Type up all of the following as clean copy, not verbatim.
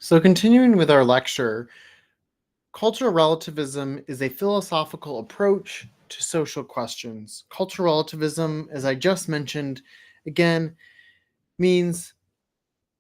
So, continuing with our lecture, cultural relativism is a philosophical approach to social questions. Cultural relativism, as I just mentioned, again, means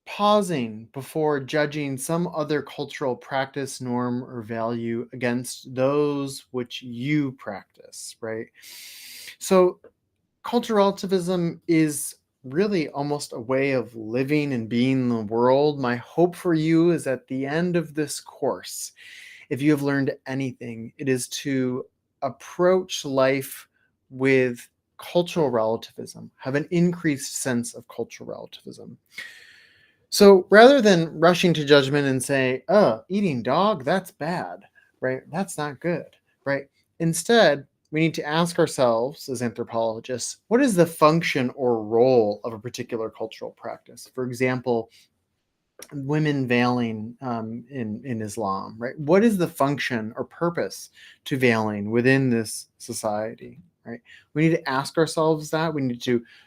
pausing before judging some other cultural practice, norm, or value against those which you practice, right? So, cultural relativism is really almost a way of living and being in the world. My hope for you is at the end of this course, if you have learned anything, it is to approach life with cultural relativism, have an increased sense of cultural relativism. So rather than rushing to judgment and say, oh, eating dog, that's bad, right? That's not good, right? Instead, we need to ask ourselves as anthropologists, what is the function or role of a particular cultural practice? For example, women veiling in Islam, right? What is the function or purpose to veiling within this society, right? We need to ask ourselves that. We need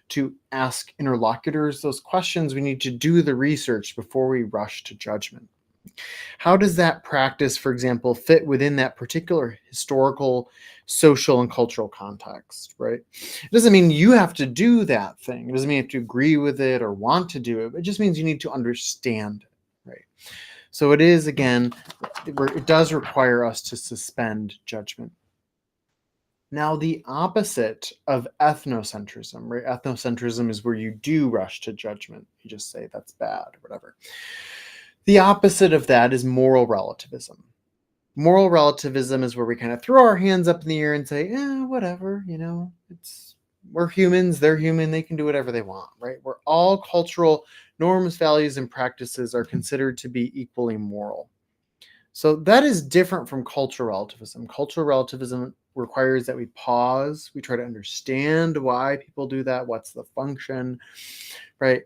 to ask interlocutors those questions. We need to do the research before we rush to judgment. How does that practice, for example, fit within that particular historical, social, and cultural context, right? It doesn't mean you have to do that thing. It doesn't mean you have to agree with it or want to do it. It just means you need to understand it, right? So it is, again, it does require us to suspend judgment. Now, the opposite of ethnocentrism, right? Ethnocentrism is where you do rush to judgment. You just say that's bad or whatever. The opposite of that is moral relativism. Moral relativism is where we kind of throw our hands up in the air and say, whatever, we're humans, they're human, they can do whatever they want, right? Where all cultural norms, values, and practices are considered to be equally moral. So that is different from cultural relativism. Cultural relativism requires that we pause, we try to understand why people do that, what's the function, right?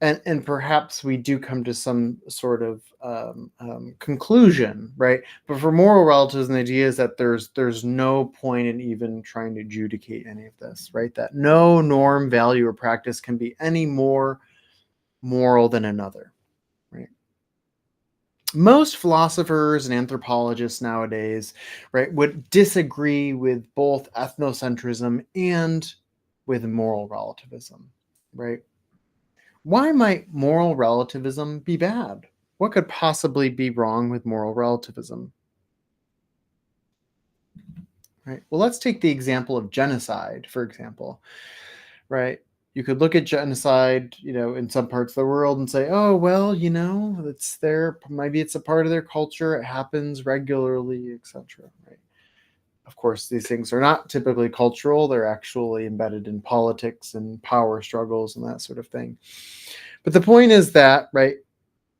And perhaps we do come to some sort of conclusion, right? But for moral relativism, the idea is that there's no point in even trying to adjudicate any of this, right? That no norm, value, or practice can be any more moral than another, right? Most philosophers and anthropologists nowadays, right, would disagree with both ethnocentrism and with moral relativism, right? Why might moral relativism be bad? What could possibly be wrong with moral relativism? Right. Well, let's take the example of genocide, for example. Right. You could look at genocide, in some parts of the world and say, oh, well, it's there. Maybe it's a part of their culture. It happens regularly, etc. Right. Of course, these things are not typically cultural. They're actually embedded in politics and power struggles and that sort of thing. But the point is that, right,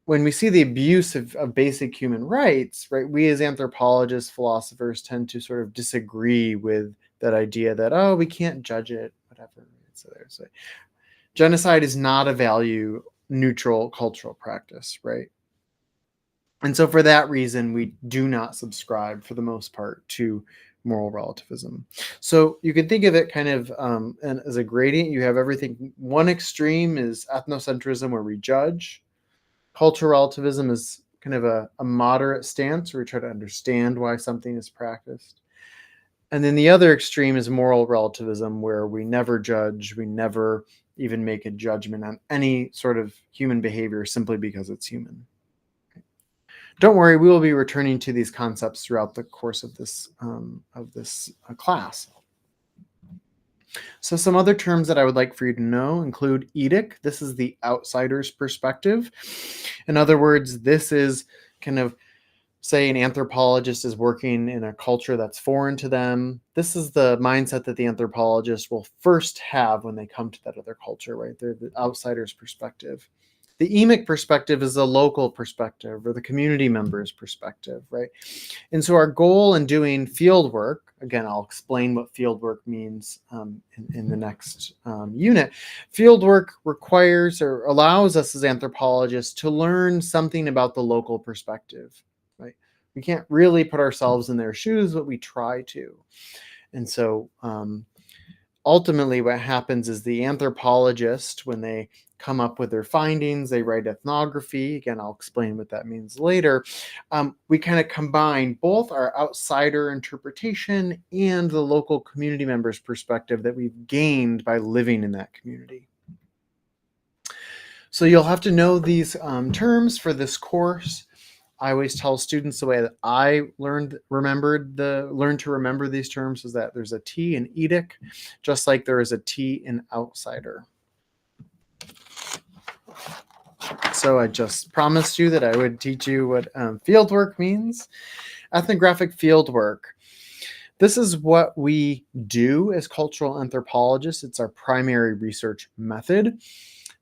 when we see the abuse of basic human rights, right, we as anthropologists, philosophers tend to sort of disagree with that idea that, oh, we can't judge it, whatever. So genocide is not a value neutral cultural practice, right? And so for that reason, we do not subscribe for the most part to moral relativism. So you can think of it kind of as a gradient. You have everything. One extreme is ethnocentrism, where we judge. Cultural relativism is kind of a moderate stance where we try to understand why something is practiced. And then the other extreme is moral relativism, where we never judge, we never even make a judgment on any sort of human behavior simply because it's human. Don't worry, we will be returning to these concepts throughout the course of this class. So some other terms that I would like for you to know include edict. This is the outsider's perspective. In other words, this is kind of, say, an anthropologist is working in a culture that's foreign to them. This is the mindset that the anthropologist will first have when they come to that other culture, right? They're the outsider's perspective. The emic perspective is the local perspective or the community member's perspective, right? And so our goal in doing field work, again, I'll explain what field work means in the next unit. Field work requires or allows us as anthropologists to learn something about the local perspective, right? We can't really put ourselves in their shoes, but we try to. And so ultimately what happens is the anthropologist, when they come up with their findings. They write ethnography. Again, I'll explain what that means later. We kind of combine both our outsider interpretation and the local community members' perspective that we've gained by living in that community. So you'll have to know these terms for this course. I always tell students the way that I learned to remember these terms is that there's a T in edict, just like there is a T in outsider. So I just promised you that I would teach you what fieldwork means. Ethnographic fieldwork. This is what we do as cultural anthropologists. It's our primary research method.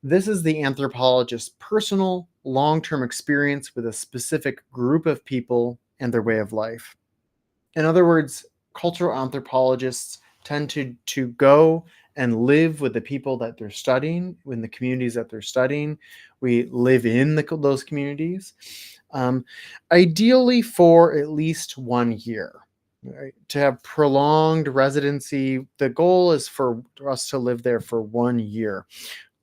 This is the anthropologist's personal, long-term experience with a specific group of people and their way of life. In other words, cultural anthropologists tend to go and live with the people that they're studying, in the communities that they're studying. We live in those communities, ideally for at least 1 year. Right? To have prolonged residency, the goal is for us to live there for 1 year.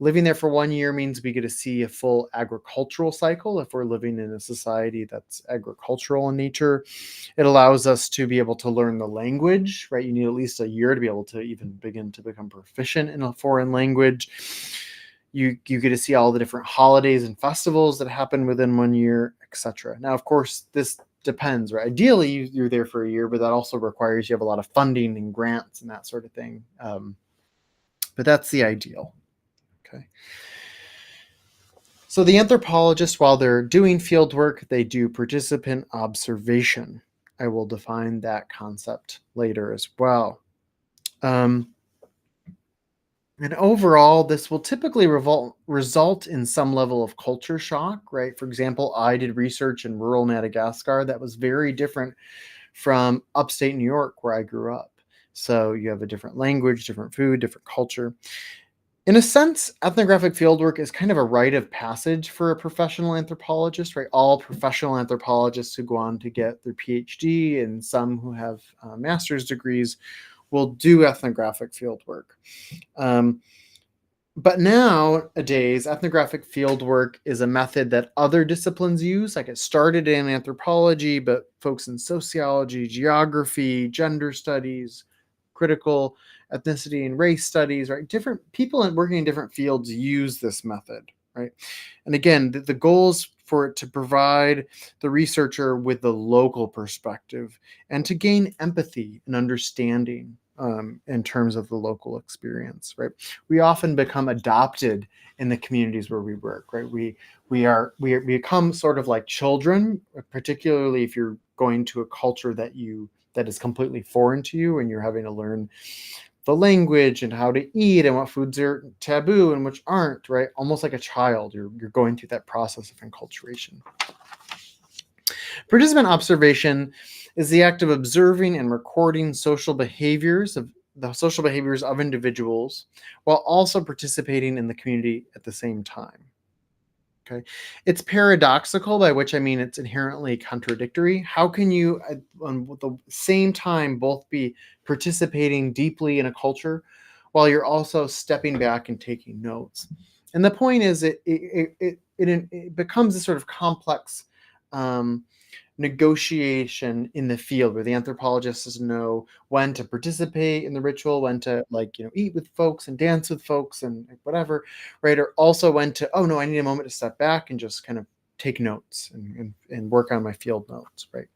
Living there for 1 year means we get to see a full agricultural cycle if we're living in a society that's agricultural in nature. It allows us to be able to learn the language, right? You need at least a year to be able to even begin to become proficient in a foreign language. You get to see all the different holidays and festivals that happen within 1 year, etc. Now, of course, this depends, right? Ideally, you're there for a year, but that also requires you have a lot of funding and grants and that sort of thing. But that's the ideal. Okay. So the anthropologists, while they're doing field work, they do participant observation. I will define that concept later as well. And overall, this will typically result in some level of culture shock, right? For example, I did research in rural Madagascar that was very different from upstate New York, where I grew up. So you have a different language, different food, different culture. In a sense, ethnographic fieldwork is kind of a rite of passage for a professional anthropologist, right? All professional anthropologists who go on to get their PhD and some who have master's degrees will do ethnographic fieldwork. But nowadays, ethnographic fieldwork is a method that other disciplines use. Like it started in anthropology, but folks in sociology, geography, gender studies, critical ethnicity and race studies, right? Different people working in different fields use this method, right? And again, the goal is for it to provide the researcher with the local perspective and to gain empathy and understanding in terms of the local experience, right? We often become adopted in the communities where we work, right? We become sort of like children, particularly if you're going to a culture that is completely foreign to you and you're having to learn the language and how to eat and what foods are taboo and which aren't, right? Almost like a child, you're going through that process of enculturation. Participant observation is the act of observing and recording social behaviors of individuals while also participating in the community at the same time. Okay. It's paradoxical, by which I mean it's inherently contradictory. How can you, at the same time, both be participating deeply in a culture while you're also stepping back and taking notes? And the point is, it becomes a sort of complex negotiation in the field where the anthropologists know when to participate in the ritual, when to eat with folks and dance with folks and whatever, right? Or also when to, oh no, I need a moment to step back and just kind of take notes and work on my field notes, right?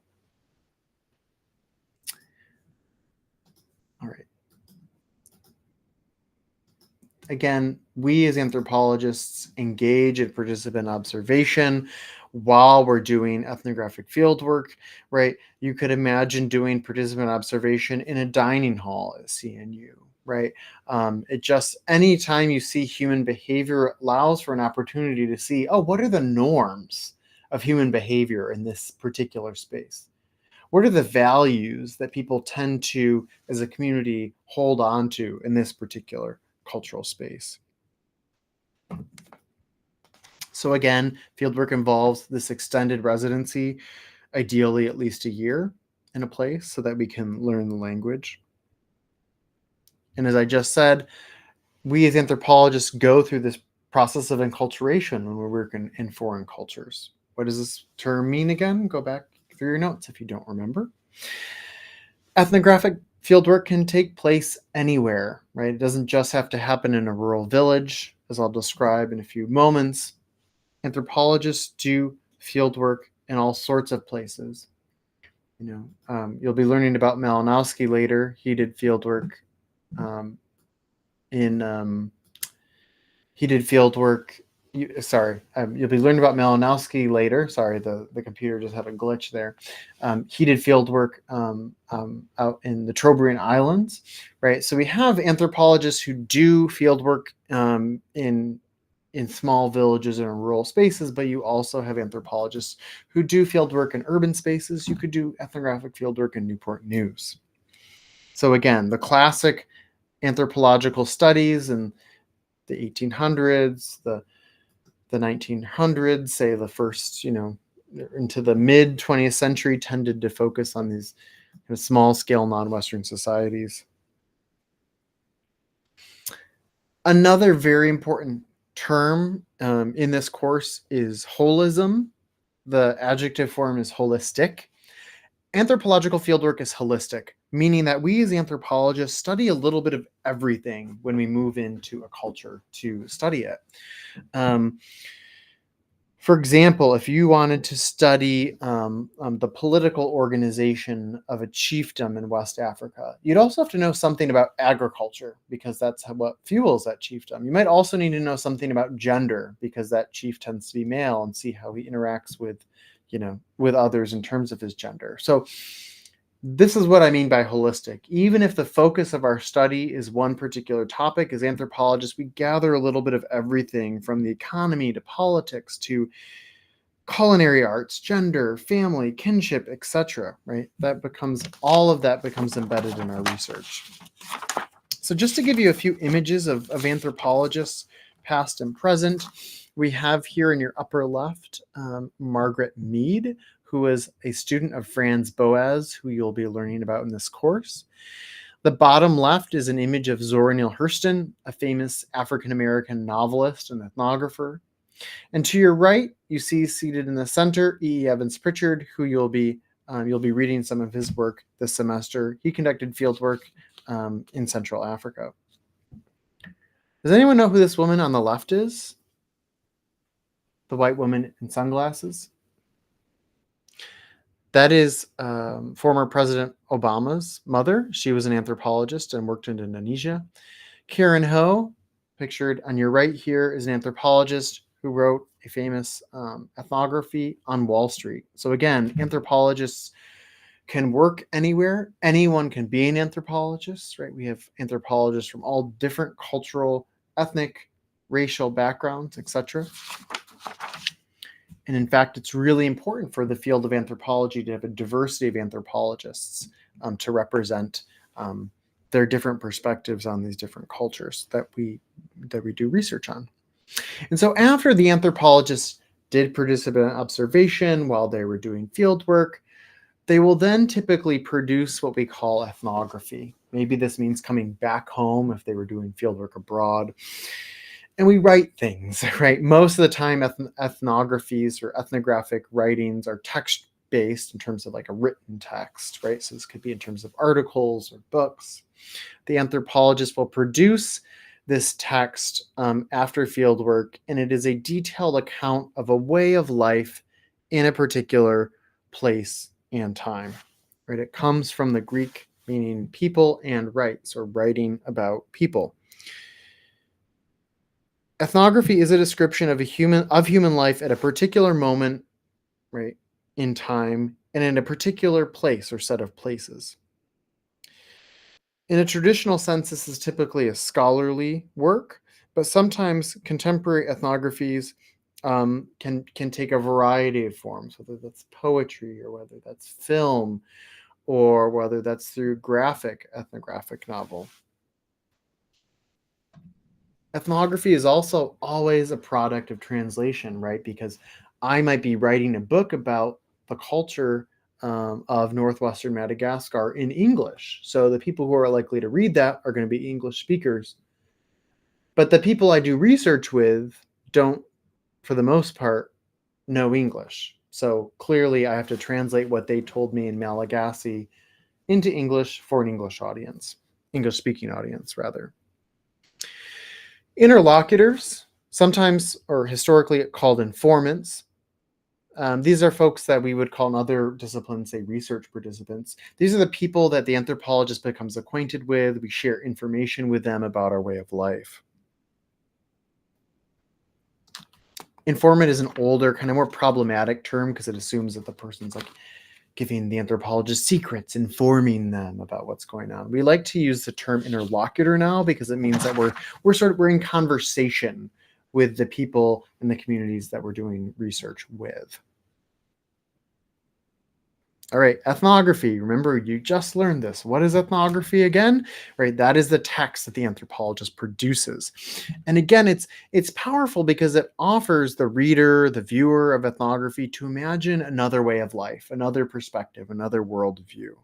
All right. Again, we as anthropologists engage in participant observation while we're doing ethnographic fieldwork, right? You could imagine doing participant observation in a dining hall at CNU, right? It just, anytime you see human behavior allows for an opportunity to see, oh, what are the norms of human behavior in this particular space? What are the values that people tend to, as a community, hold on to in this particular cultural space? So again, fieldwork involves this extended residency, ideally at least a year in a place so that we can learn the language. And as I just said, we as anthropologists go through this process of enculturation when we work in foreign cultures. What does this term mean again? Go back through your notes if you don't remember. Ethnographic fieldwork can take place anywhere, right? It doesn't just have to happen in a rural village, as I'll describe in a few moments. Anthropologists do fieldwork in all sorts of places. You'll be learning about Malinowski later. He did fieldwork in he did field work. You'll be learning about Malinowski later. Sorry, the computer just had a glitch there. He did field work out in the Trobriand Islands, right? So we have anthropologists who do field work in small villages and in rural spaces, but you also have anthropologists who do field work in urban spaces. You could do ethnographic field work in Newport News. So again, the classic anthropological studies and the 1800s, the 1900s, say the first, into the mid 20th century, tended to focus on these kind of small scale non-Western societies. Another very important term in this course is holism. The adjective form is holistic. Anthropological fieldwork is holistic, meaning that we as anthropologists study a little bit of everything when we move into a culture to study it. For example, if you wanted to study the political organization of a chiefdom in West Africa, you'd also have to know something about agriculture because that's what fuels that chiefdom. You might also need to know something about gender because that chief tends to be male and see how he interacts with others in terms of his gender. So this is what I mean by holistic. Even if the focus of our study is one particular topic, as anthropologists, we gather a little bit of everything from the economy to politics to culinary arts, gender, family, kinship, etc. Right? All of that becomes embedded in our research. So just to give you a few images of anthropologists, past and present, we have here in your upper left, Margaret Mead, who is a student of Franz Boas, who you'll be learning about in this course. The bottom left is an image of Zora Neale Hurston, a famous African-American novelist and ethnographer. And to your right, you see seated in the center, E. Evans Pritchard, who you'll be reading some of his work this semester. He conducted field work in Central Africa. Does anyone know who this woman on the left is? The white woman in sunglasses? That is former President Obama's mother. She was an anthropologist and worked in Indonesia. Karen Ho, pictured on your right here, is an anthropologist who wrote a famous ethnography on Wall Street. So again, anthropologists can work anywhere. Anyone can be an anthropologist, right? We have anthropologists from all different cultural, ethnic, racial backgrounds, etc. And in fact, it's really important for the field of anthropology to have a diversity of anthropologists to represent their different perspectives on these different cultures that we do research on. And so after the anthropologists did participant observation while they were doing field work, they will then typically produce what we call ethnography. Maybe this means coming back home if they were doing field work abroad. And we write things, right? Most of the time, ethnographies or ethnographic writings are text-based in terms of like a written text, right? So this could be in terms of articles or books. The anthropologist will produce this text after field work, and it is a detailed account of a way of life in a particular place and time, right? It comes from the Greek meaning people and rights, or writing about people. Ethnography is a description of human life at a particular moment, right, in time, and in a particular place or set of places. In a traditional sense, this is typically a scholarly work, but sometimes contemporary ethnographies can take a variety of forms, whether that's poetry or whether that's film or whether that's through ethnographic novel. Ethnography is also always a product of translation, right? Because I might be writing a book about the culture of northwestern Madagascar in English. So the people who are likely to read that are going to be English speakers. But the people I do research with don't, for the most part, know English. So clearly I have to translate what they told me in Malagasy into English for an English audience, English speaking audience, rather. Interlocutors, sometimes or historically called informants. These are folks that we would call in other disciplines, say, research participants. These are the people that the anthropologist becomes acquainted with. We share information with them about our way of life. Informant is an older, kind of more problematic term because it assumes that the person's like giving the anthropologist secrets, informing them about what's going on. We like to use the term interlocutor now because it means that we're in conversation with the people in the communities that we're doing research with. All right, ethnography. Remember, you just learned this. What is ethnography again? Right, that is the text that the anthropologist produces. And again, it's powerful because it offers the reader, the viewer of ethnography to imagine another way of life, another perspective, another worldview.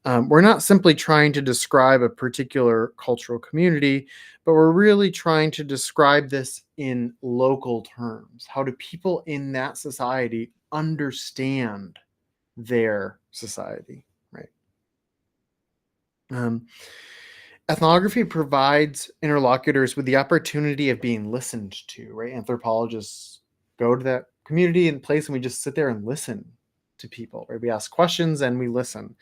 We're not simply trying to describe a particular cultural community, but we're really trying to describe this in local terms. How do people in that society understand their society, right? Um, Ethnography provides interlocutors with the opportunity of being listened to, right? Anthropologists go to that community and place and we just sit there and listen to people, right? We ask questions and we listen.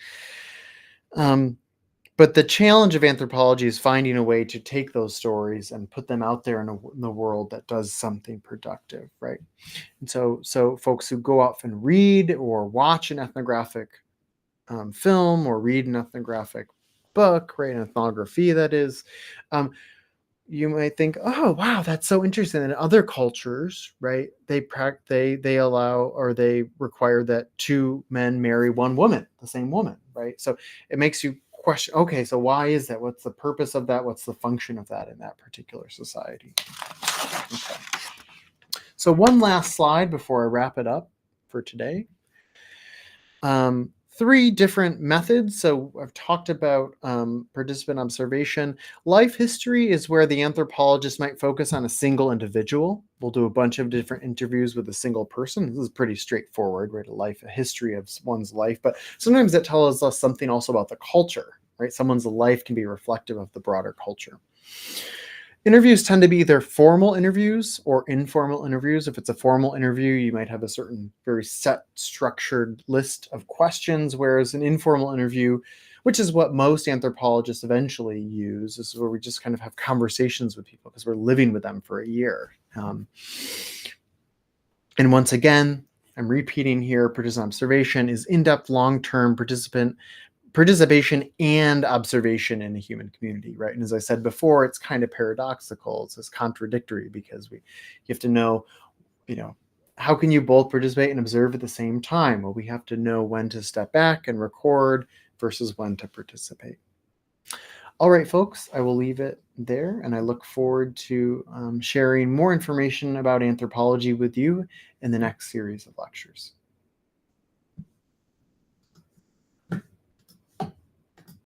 But the challenge of anthropology is finding a way to take those stories and put them out there in the world that does something productive, right? And so folks who go off and read or watch an ethnographic film or read an ethnographic book, right? An ethnography, that is. You might think, oh wow, that's so interesting. In other cultures, right, they allow or they require that two men marry one woman, the same woman, right? So it makes you question, okay, so why is that? What's the purpose of that? What's the function of that in that particular society? Okay. So one last slide before I wrap it up for today. Three different methods. So I've talked about participant observation. Life history is where the anthropologist might focus on a single individual. We'll do a bunch of different interviews with a single person. This is pretty straightforward, right? A history of one's life. But sometimes that tells us something also about the culture, right? Someone's life can be reflective of the broader culture. Interviews tend to be either formal interviews or informal interviews. If it's a formal interview, you might have a certain very set, structured list of questions, whereas an informal interview, which is what most anthropologists eventually use, is where we just kind of have conversations with people because we're living with them for a year. And once again, I'm repeating here, participant observation is in-depth, long-term participation and observation in a human community, right? And as I said before, it's kind of paradoxical. It's contradictory because you have to know, how can you both participate and observe at the same time? Well, we have to know when to step back and record versus when to participate. All right, folks, I will leave it there, and I look forward to sharing more information about anthropology with you in the next series of lectures.